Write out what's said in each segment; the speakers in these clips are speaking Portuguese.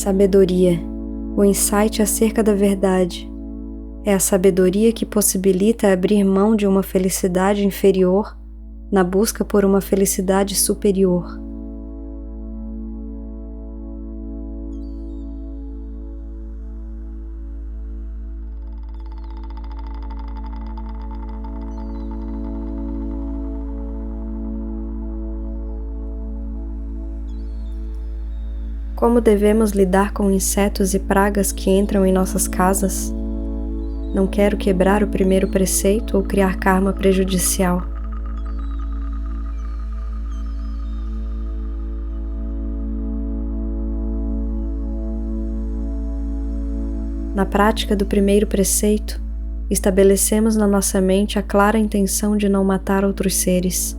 Sabedoria, o insight acerca da verdade. É a sabedoria que possibilita abrir mão de uma felicidade inferior na busca por uma felicidade superior. Como devemos lidar com insetos e pragas que entram em nossas casas? Não quero quebrar o primeiro preceito ou criar karma prejudicial. Na prática do primeiro preceito, estabelecemos na nossa mente a clara intenção de não matar outros seres.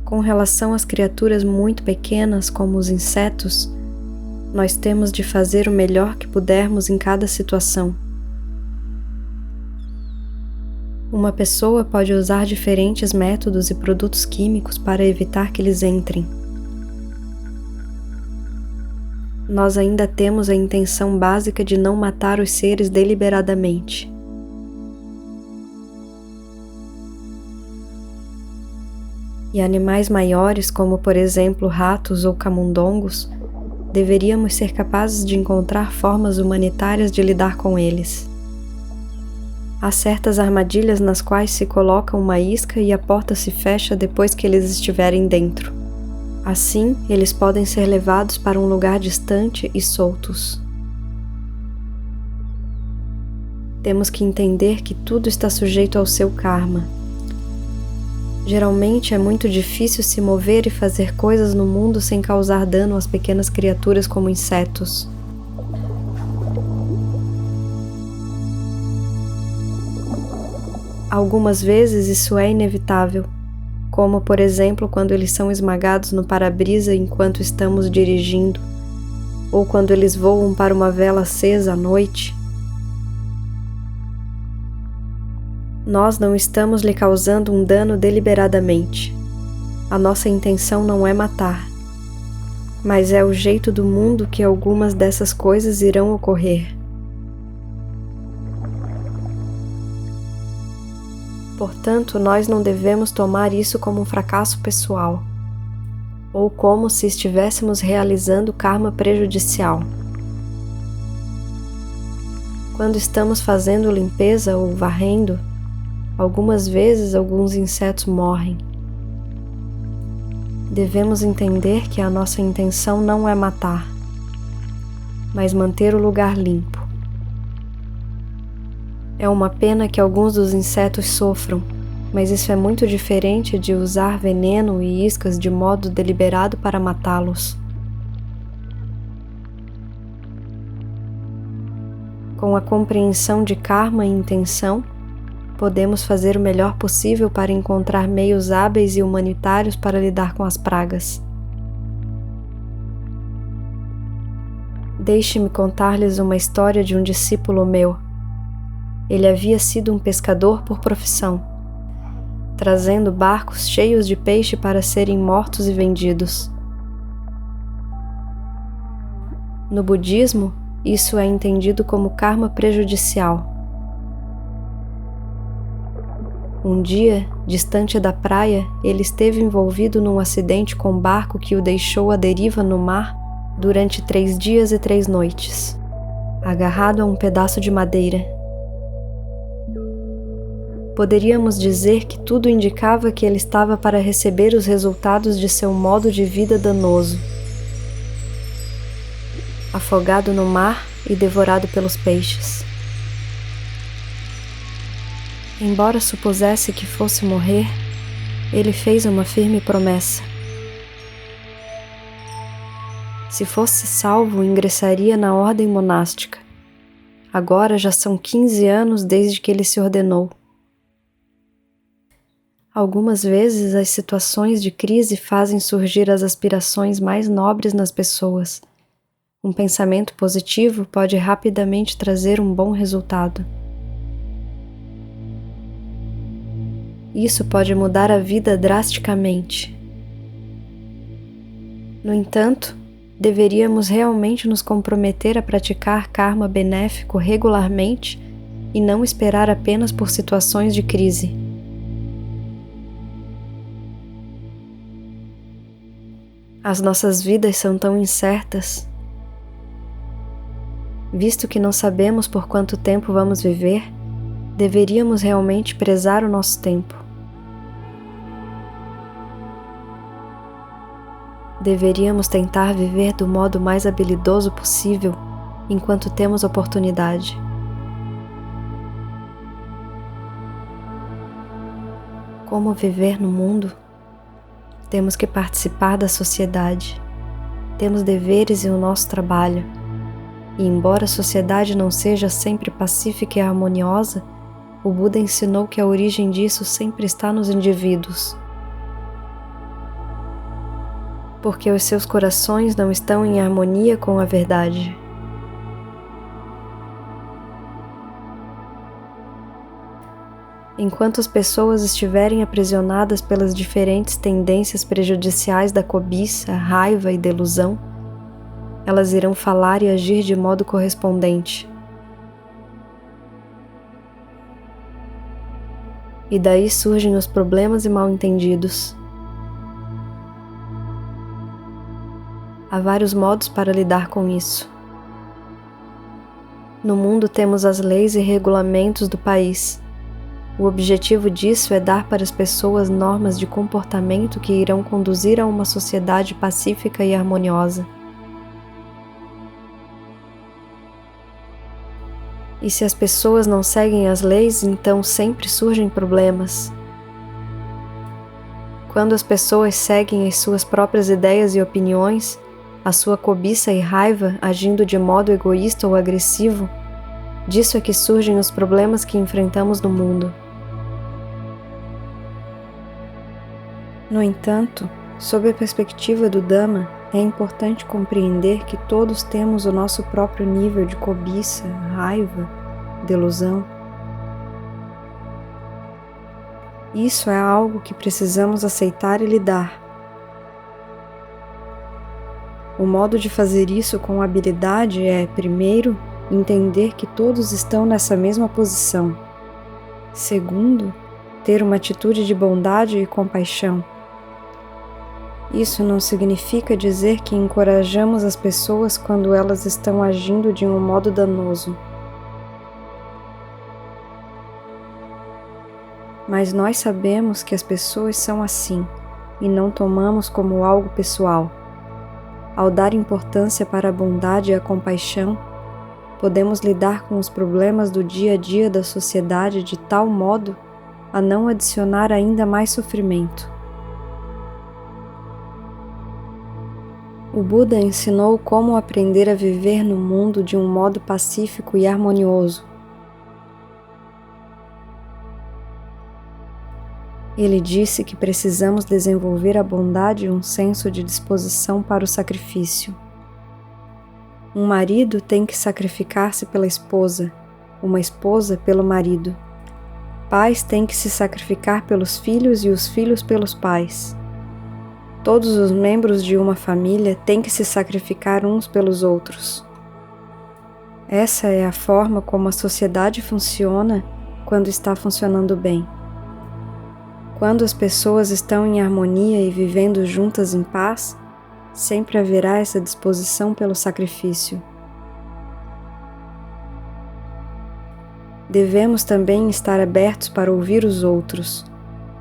Com relação às criaturas muito pequenas, como os insetos, nós temos de fazer o melhor que pudermos em cada situação. Uma pessoa pode usar diferentes métodos e produtos químicos para evitar que eles entrem. Nós ainda temos a intenção básica de não matar os seres deliberadamente. E animais maiores, como por exemplo ratos ou camundongos, deveríamos ser capazes de encontrar formas humanitárias de lidar com eles. Há certas armadilhas nas quais se coloca uma isca e a porta se fecha depois que eles estiverem dentro. Assim, eles podem ser levados para um lugar distante e soltos. Temos que entender que tudo está sujeito ao seu karma. Geralmente é muito difícil se mover e fazer coisas no mundo sem causar dano às pequenas criaturas como insetos. Algumas vezes isso é inevitável, como por exemplo quando eles são esmagados no para-brisa enquanto estamos dirigindo, ou quando eles voam para uma vela acesa à noite. Nós não estamos lhe causando um dano deliberadamente. A nossa intenção não é matar, mas é o jeito do mundo que algumas dessas coisas irão ocorrer. Portanto, nós não devemos tomar isso como um fracasso pessoal, ou como se estivéssemos realizando karma prejudicial. Quando estamos fazendo limpeza ou varrendo, algumas vezes alguns insetos morrem. Devemos entender que a nossa intenção não é matar, mas manter o lugar limpo. É uma pena que alguns dos insetos sofram, mas isso é muito diferente de usar veneno e iscas de modo deliberado para matá-los. Com a compreensão de karma e intenção, podemos fazer o melhor possível para encontrar meios hábeis e humanitários para lidar com as pragas. Deixe-me contar-lhes uma história de um discípulo meu. Ele havia sido um pescador por profissão, trazendo barcos cheios de peixe para serem mortos e vendidos. No budismo, isso é entendido como karma prejudicial. Um dia, distante da praia, ele esteve envolvido num acidente com um barco que o deixou à deriva no mar durante 3 dias e 3 noites, agarrado a um pedaço de madeira. Poderíamos dizer que tudo indicava que ele estava para receber os resultados de seu modo de vida danoso. Afogado no mar e devorado pelos peixes. Embora supusesse que fosse morrer, ele fez uma firme promessa. Se fosse salvo, ingressaria na ordem monástica. Agora já são 15 anos desde que ele se ordenou. Algumas vezes as situações de crise fazem surgir as aspirações mais nobres nas pessoas. Um pensamento positivo pode rapidamente trazer um bom resultado. Isso pode mudar a vida drasticamente. No entanto, deveríamos realmente nos comprometer a praticar karma benéfico regularmente e não esperar apenas por situações de crise. As nossas vidas são tão incertas. Visto que não sabemos por quanto tempo vamos viver, deveríamos realmente prezar o nosso tempo. Deveríamos tentar viver do modo mais habilidoso possível enquanto temos oportunidade. Como viver no mundo? Temos que participar da sociedade. Temos deveres e o nosso trabalho. E embora a sociedade não seja sempre pacífica e harmoniosa, o Buda ensinou que a origem disso sempre está nos indivíduos. Porque os seus corações não estão em harmonia com a verdade. Enquanto as pessoas estiverem aprisionadas pelas diferentes tendências prejudiciais da cobiça, raiva e delusão, elas irão falar e agir de modo correspondente. E daí surgem os problemas e mal-entendidos. Há vários modos para lidar com isso. No mundo temos as leis e regulamentos do país. O objetivo disso é dar para as pessoas normas de comportamento que irão conduzir a uma sociedade pacífica e harmoniosa. E se as pessoas não seguem as leis, então sempre surgem problemas. Quando as pessoas seguem as suas próprias ideias e opiniões, a sua cobiça e raiva agindo de modo egoísta ou agressivo, disso é que surgem os problemas que enfrentamos no mundo. No entanto, sob a perspectiva do Dhamma, é importante compreender que todos temos o nosso próprio nível de cobiça, raiva, delusão. Isso é algo que precisamos aceitar e lidar. O modo de fazer isso com habilidade é, primeiro, entender que todos estão nessa mesma posição. Segundo, ter uma atitude de bondade e compaixão. Isso não significa dizer que encorajamos as pessoas quando elas estão agindo de um modo danoso. Mas nós sabemos que as pessoas são assim e não tomamos como algo pessoal. Ao dar importância para a bondade e a compaixão, podemos lidar com os problemas do dia a dia da sociedade de tal modo a não adicionar ainda mais sofrimento. O Buda ensinou como aprender a viver no mundo de um modo pacífico e harmonioso. Ele disse que precisamos desenvolver a bondade e um senso de disposição para o sacrifício. Um marido tem que sacrificar-se pela esposa, uma esposa pelo marido. Pais têm que se sacrificar pelos filhos e os filhos pelos pais. Todos os membros de uma família têm que se sacrificar uns pelos outros. Essa é a forma como a sociedade funciona quando está funcionando bem. Quando as pessoas estão em harmonia e vivendo juntas em paz, sempre haverá essa disposição pelo sacrifício. Devemos também estar abertos para ouvir os outros,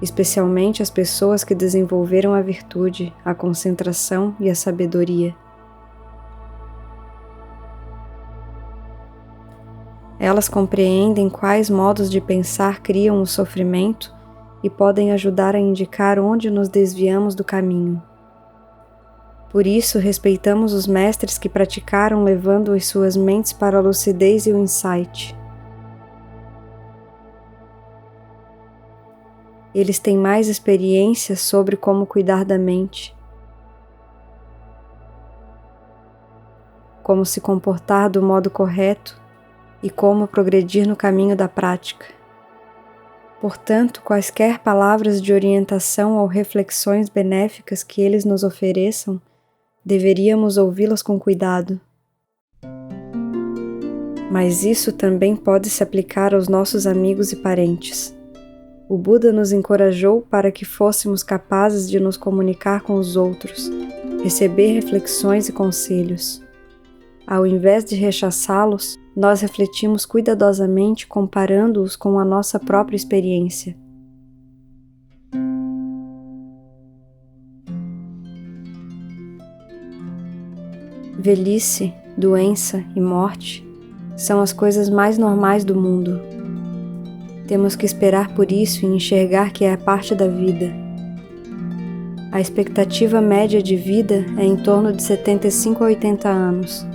especialmente as pessoas que desenvolveram a virtude, a concentração e a sabedoria. Elas compreendem quais modos de pensar criam o sofrimento e podem ajudar a indicar onde nos desviamos do caminho. Por isso, respeitamos os mestres que praticaram levando as suas mentes para a lucidez e o insight. Eles têm mais experiência sobre como cuidar da mente, como se comportar do modo correto e como progredir no caminho da prática. Portanto, quaisquer palavras de orientação ou reflexões benéficas que eles nos ofereçam, deveríamos ouvi-las com cuidado. Mas isso também pode se aplicar aos nossos amigos e parentes. O Buda nos encorajou para que fôssemos capazes de nos comunicar com os outros, receber reflexões e conselhos. Ao invés de rechaçá-los, nós refletimos cuidadosamente comparando-os com a nossa própria experiência. Velhice, doença e morte são as coisas mais normais do mundo. Temos que esperar por isso e enxergar que é parte da vida. A expectativa média de vida é em torno de 75 a 80 anos.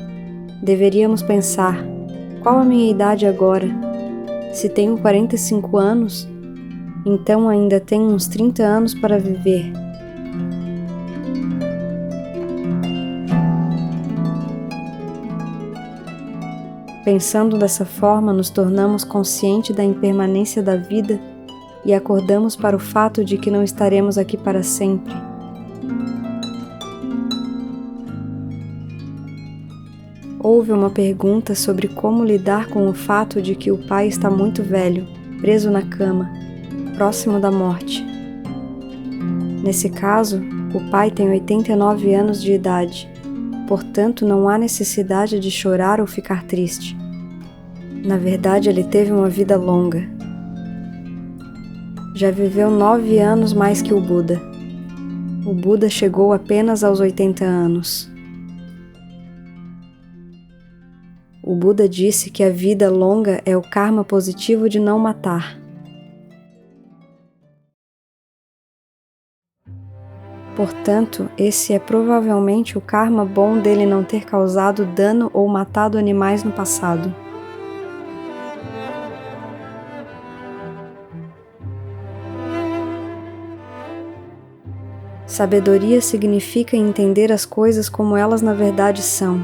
Deveríamos pensar: qual a minha idade agora? Se tenho 45 anos, então ainda tenho uns 30 anos para viver. Pensando dessa forma, nos tornamos conscientes da impermanência da vida e acordamos para o fato de que não estaremos aqui para sempre. Houve uma pergunta sobre como lidar com o fato de que o pai está muito velho, preso na cama, próximo da morte. Nesse caso, o pai tem 89 anos de idade, portanto não há necessidade de chorar ou ficar triste. Na verdade, ele teve uma vida longa. Já viveu 9 anos mais que o Buda. O Buda chegou apenas aos 80 anos. O Buda disse que a vida longa é o karma positivo de não matar. Portanto, esse é provavelmente o karma bom dele não ter causado dano ou matado animais no passado. Sabedoria significa entender as coisas como elas na verdade são.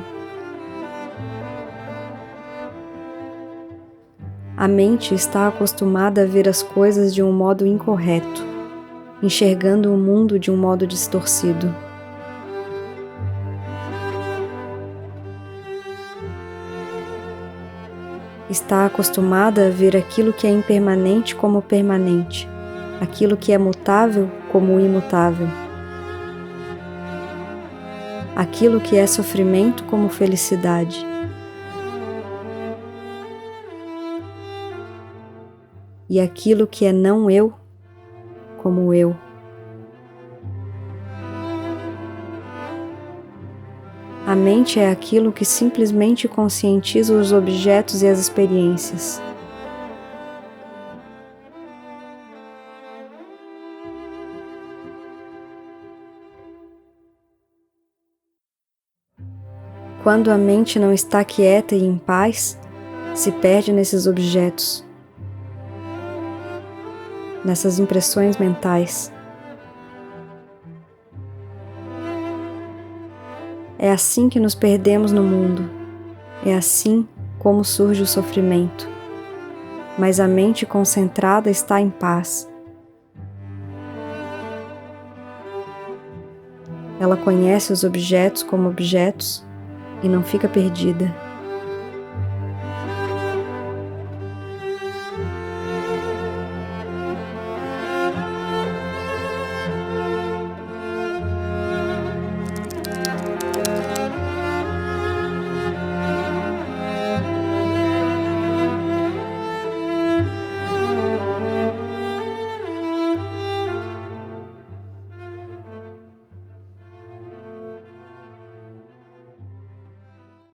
A mente está acostumada a ver as coisas de um modo incorreto, enxergando o mundo de um modo distorcido. Está acostumada a ver aquilo que é impermanente como permanente, aquilo que é mutável como imutável, aquilo que é sofrimento como felicidade. E aquilo que é não eu, como eu. A mente é aquilo que simplesmente conscientiza os objetos e as experiências. Quando a mente não está quieta e em paz, se perde nesses objetos, nessas impressões mentais. É assim que nos perdemos no mundo. É assim como surge o sofrimento. Mas a mente concentrada está em paz. Ela conhece os objetos como objetos e não fica perdida.